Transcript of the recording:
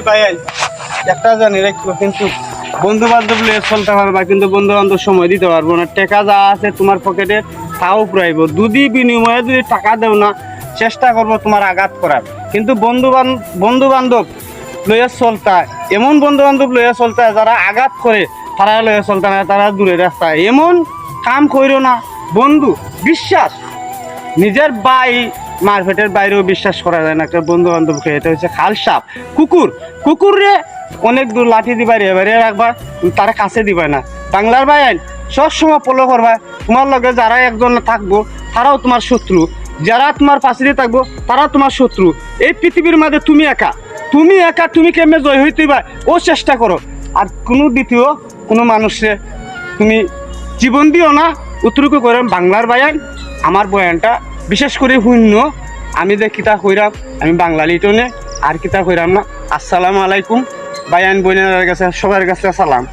ভাই একটা জানি রাখবো, কিন্তু বন্ধু বান্ধব নিয়ে চলতে পারবা, কিন্তু বন্ধু বান্ধব সময় দিতে পারবো না। টাকা যা আছে তোমার পকেটে তাও পুরাইব, যদি বিনিময়ে যদি টাকা দেও না, চেষ্টা করবো তোমার আঘাত করার। কিন্তু বন্ধু বান্ধব লইয়া চলতা, এমন বন্ধু বান্ধব লইয়া চলতা যারা আঘাত করে, তারা লইয়া চলতা না, তারা দূরে রাস্তা। এমন কাম কইরো না বন্ধু। বিশ্বাস নিজের মারপেটের বাইরেও বিশ্বাস করা যায় না একটা বন্ধু বান্ধবকে। এটা হচ্ছে খালসাপ। কুকুরে অনেক দূর লাঠি দিবা রে রাখবা, তারা কাছে দিবা না। বাংলার বাইন সবসময় ফলো করবা। তোমার লগে যারা একজন থাকবো তারাও তোমার শত্রু, যারা তোমার পাশে থাকবো তারা তোমার শত্রু। এই পৃথিবীর মাঝে তুমি একা, তুমি কেমনে জয় হইতেবা ও চেষ্টা করো। আর দ্বিতীয় কোনো মানুষে তুমি জীবন দিও না। উত্তরকে করে বাংলার বায়ান আমার বয়ানটা বিশেষ করে শূন্য। আমি যে কিতা কইরাম আমি বাংলা লিটনে আর কিতা কইরাম না। আসসালামু আলাইকুম। বায়ান বোনের কাছে সবার কাছে সালাম।